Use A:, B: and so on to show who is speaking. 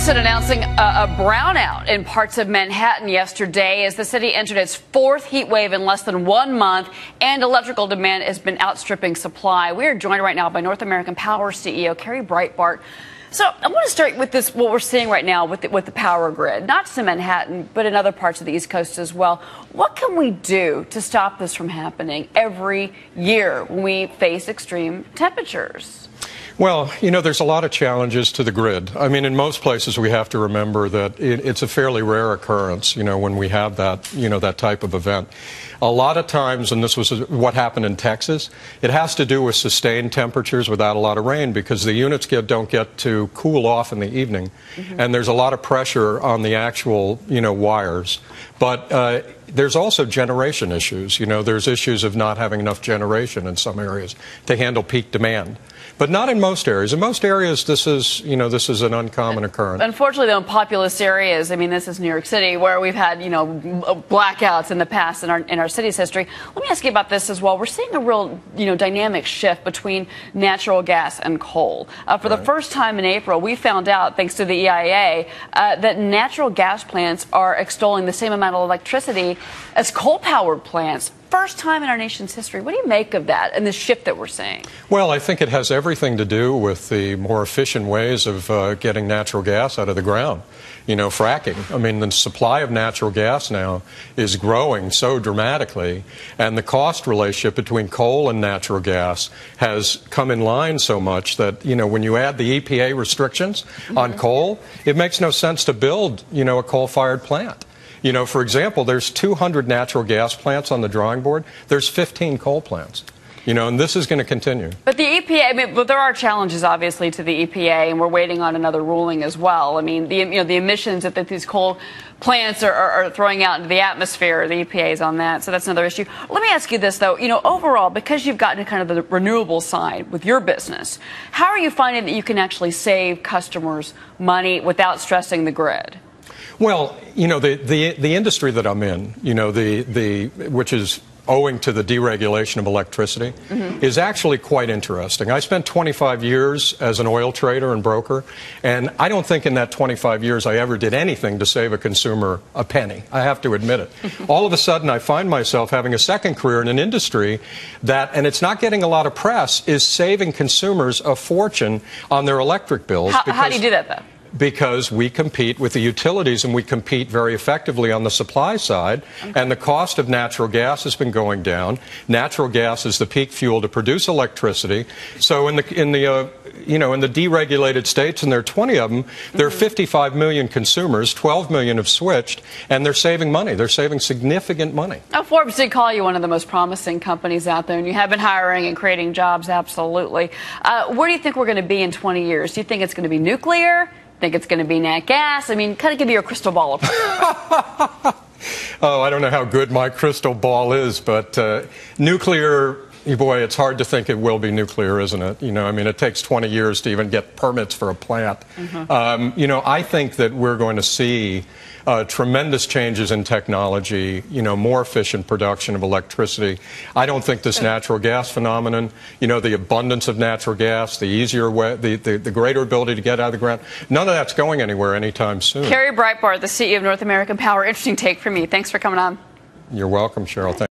A: Edison announcing a brownout in parts of Manhattan yesterday as the city entered its fourth heat wave in less than 1 month, and electrical demand has been outstripping supply. We are joined right now by North American Power CEO Carrie Breitbart. So I want to start with this, what we're seeing right now with the power grid, not just in Manhattan, but in other parts of the East Coast as well. What can we do to stop this from happening every year when we face extreme temperatures?
B: Well, you know, there's a lot of challenges to the grid. I mean, in most places we have to remember that it's a fairly rare occurrence, you know, when we have that, you know, that type of event. A lot of times, and this was what happened in Texas, it has to do with sustained temperatures without a lot of rain because the units don't get to cool off in the evening, and there's a lot of pressure on the actual, you know, wires. But there's also generation issues. You know, there's issues of not having enough generation in some areas to handle peak demand. But not in most areas. In most areas, this is, you know, this is an uncommon occurrence.
A: Unfortunately, though, in populous areas, I mean, this is New York City, where we've had, you know, blackouts in the past in our city's history. Let me ask you about this as well. We're seeing a real, you know, dynamic shift between natural gas and coal. For the first time in April, we found out, thanks to the EIA, that natural gas plants are extolling the same amount of electricity as coal-powered plants. First time in our nation's history. What do you make of that and the shift that we're seeing?
B: Well, I think it has everything to do with the more efficient ways of getting natural gas out of the ground. You know, fracking. I mean, the supply of natural gas now is growing so dramatically, and the cost relationship between coal and natural gas has come in line so much that, you know, when you add the EPA restrictions on coal, it makes no sense to build, you know, a coal-fired plant. You know, for example, there's 200 natural gas plants on the drawing board. There's 15 coal plants. You know, and this is going to continue.
A: But the EPA, I mean, but there are challenges, obviously, to the EPA, and we're waiting on another ruling as well. I mean, the emissions that these coal plants are throwing out into the atmosphere, the EPA is on that, so that's another issue. Let me ask you this, though. You know, overall, because you've gotten kind of the renewable side with your business, how are you finding that you can actually save customers money without stressing the grid?
B: Well, you know, the industry that I'm in, you know, which is owing to the deregulation of electricity, is actually quite interesting. I spent 25 years as an oil trader and broker, and I don't think in that 25 years I ever did anything to save a consumer a penny. I have to admit it. All of a sudden, I find myself having a second career in an industry that, and it's not getting a lot of press, is saving consumers a fortune on their electric bills.
A: How do you do that, though?
B: Because we compete with the utilities, and we compete very effectively on the supply side, and the cost of natural gas has been going down. Natural gas is the peak fuel to produce electricity. So in the deregulated states, and there are 20 of them, there are 55 million consumers, 12 million have switched, and they're saving money. They're saving significant money.
A: Now, Forbes did call you one of the most promising companies out there, and you have been hiring and creating jobs, absolutely. Where do you think we're going to be in 20 years? Do you think it's going to be nuclear? Think it's going to be nat gas? I mean, kind of give me your crystal ball approach.
B: Oh, I don't know how good my crystal ball is, but nuclear, boy, it's hard to think it will be nuclear, isn't it? You know, I mean, it takes 20 years to even get permits for a plant. You know, I think that we're going to see tremendous changes in technology, you know, more efficient production of electricity. I don't think this natural gas phenomenon, you know, the abundance of natural gas, the easier way, the greater ability to get out of the ground, none of that's going anywhere anytime soon.
A: Carrie Breitbart, the CEO of North American Power. Interesting take from you. Thanks for coming on.
B: You're welcome, Cheryl.